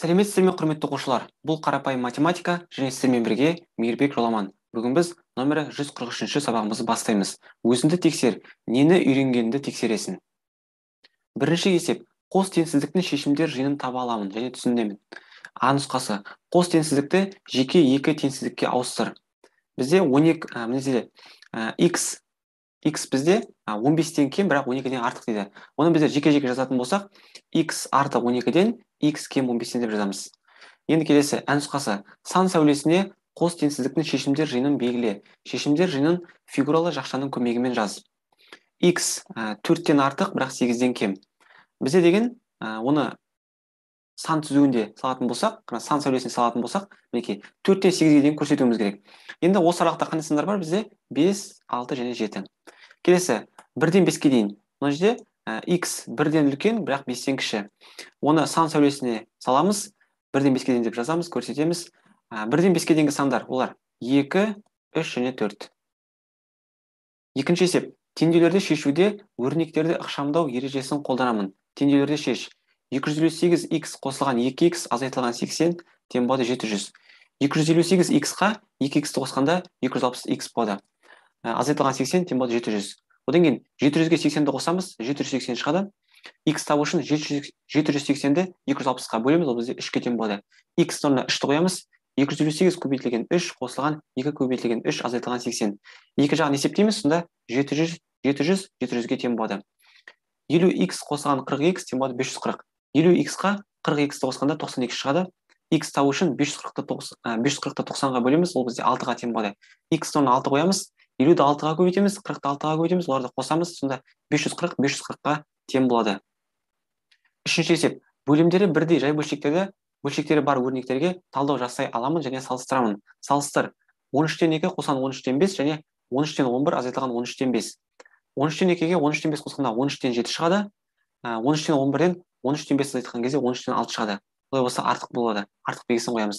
Сәлеметсіздер ме, құрметті оқушылар? Бұл қарапайым математика және сіздермен бірге Мейірбек Жоламан. Бүгін біз номері 143-ші сабағымызды бастаймыз. Өзіңді тексер, нені үйренгенді тексересің. Бірінші есеп: қос теңсіздіктің шешімдер жиынын таба аламын және түсінемін. А нұсқасы: қос теңсіздікті жеке екі теңсіздікке ауыстыр. Бізде 12 x бізде 15-тен кем, бірақ 12-ден артық дейді. Оны бізде жеке-жеке жазатын болсақ, x артық 12-ден, x кем 15-тен деп жазамыз. Енді келесі ә нұсқасы: сан сәулесіне қос теңсіздіктің шешімдер жиынын белгіле. Шешімдер жиынын фигуралы жақшаның көмегімен жаз. x 4-тен артық, бірақ 8-ден кем. Бізде деген оны сан түзуінде салатын болсақ, сан сәулесіне салатын болсақ, мінекей 4-тен 8-ге дейін көрсетуіміз керек. Енді осы аралықта қандай сандар бар бізде? 5, 6 және 7. Келесі 1-ден 5-ке дейін. Мына жерде x 1-ден үлкен, бірақ 5-тен кіші. Оны сан сәулесіне саламыз, 1-ден 5-ке дейін деп жазамыз, көрсетеміз. 1-ден 5-ке дейінгі сандар олар 2, 3 және 4. Екінші есеп: теңдеулерді шешуде өрнектерді ықшамдау ережесін қолданамын. Теңдеулерді шеш. 258x қосылған 2x азайтылған 80 тең болады 700. 258x-қа 2x-ті қосқанда 260x болады. Азайтылған 80 тең болады 700. Одан кейін 700-ге 80-ді қосамыз, 780 шығады. X табу үшін 780-ді 260-қа бөлеміз, ол бізде 3-ке тең болады. X орнына 3-ті қоямыз. 258 көбейтілген 3 қосылған 2 көбейтілген 3 азайтылған 80. Екі жағын есептейміз, сонда 700-ге тең болады. 50x қосылған 40x тең болады 540. 50x-қа 40x-ті қосқанда 92 шығады. X табу үшін 540-ты 90-ға бөлеміз, ол бізде 6-ға тең болады. X орнына 6 қоямыз, 50-ді 6-ға көбейтеміз, 40-ты 6-ға көбейтеміз, оларды қосамыз, сонда 540-540-қа тең болады. Үшінші есеп: бөлімдері бірдей жай бөлшектері бар өрнектерге талдау жасай аламын және салыстырамын. Салыстыр. 13-тен 2 қосқан 13-тен 5 және 13-тен 11 азайтылған 13-тен 5. 13-тен 2-ге 13-тен 5 қосқанда 13-тен 7 шығады. 13-тен 11-ден 13-тен 5 азайтылған кезде 13-тен 6 шығады. Олай болса артық болады. Артық белгісін қоямыз.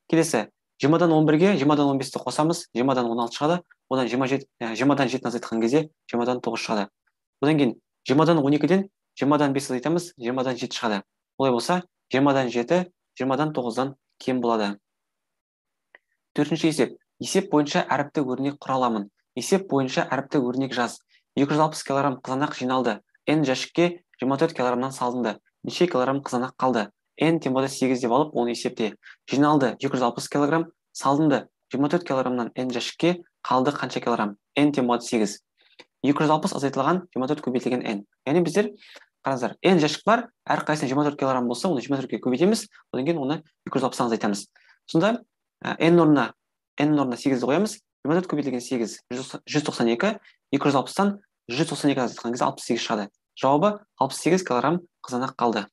Келесі 20-дан 11-ге 20-дан 15-ті қосамыз, 20-дан 16 шығады. Одан 20-дан 7-ні азайтқан кезде 20-дан 9 шығады. Одан кейін 20-дан 12-ден 20-дан 5 азайтамыз, 20-дан 7 шығады. Олай болса 20-дан 7, 20-дан 9-дан кем болады. Төртінші есеп: есеп бойынша әріпті өрнек құра аламын. Есеп бойынша әріпті өрнек жаз. 260 кг қызанақ жиналды. N жәшікке 24 кг-нан салынды. Неше килограмм қызанақ қалды? N тең болады 8 деп алып, оны есепте. Жиналды 260 кг, салынды 24 кг-нан N жәшікке, қалды қанша килограмм? N тең болады 8. 260 азайтылған 24 көбейтілген N. Яғни біздер қараңыздар, N жәшік бар, әрқайсысына 24 кг болса, оны 24-ге көбейтеміз, одан кейін оны 260-дан азайтамыз. Сонда N орнына 8-ді қоямыз, 24 көбейтілген 8 192, 260-тан 192 азайтқан кезде 68 шығады. Жауабы 68 кг қызанақ қалды.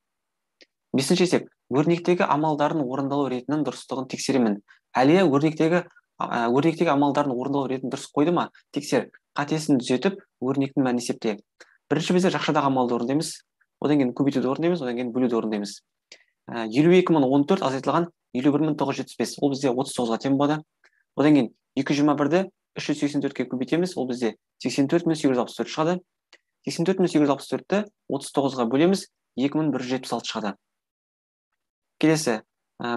Бесінші есеп: өрнектегі амалдардың орындалу ретінің дұрыстығын тексеремін. Әлия өрнектегі амалдардың орындалу ретін дұрыс қойды ма? Тексер. Қатесін түзетіп, өрнектің мәнін есепте. Бірінші бізде жақшадағы амалды орындаймыз, одан кейін көбейтуді орындаймыз, одан кейін бөлуді орындаймыз. 52.014 азайтылған 51.975, ол бізде 39-ға тең болады. Одан кейін 221-ді 384-ке көбейтеміз, ол бізде 84.864 шығады. 84.864-ті 39-ға бөлеміз, 2176 шығады. Келесі,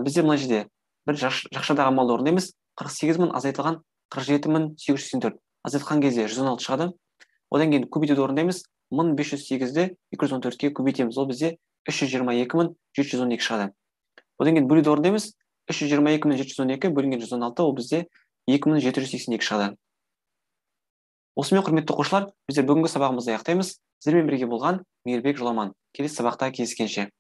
бізде мына жерде бір жақшадағы амалды орындаймыз. 48.000 азайтылған 47.884 азайтқан кезде 116 шығады. Одан кейін көбейтуді орындаймыз. 1508-ді 214-ке көбейтеміз, ол бізде 322.712 шығады. Одан кейін бөлуді орындаймыз. 322.712 бөлінген 116, ол бізде 2782 шығады. Осымен, құрметті оқушылар, біздер бүгінгі сабағымызды аяқтаймыз. Сіздермен бірге болған Мейірбек Жоламан. Келесі сабақта кездескенше.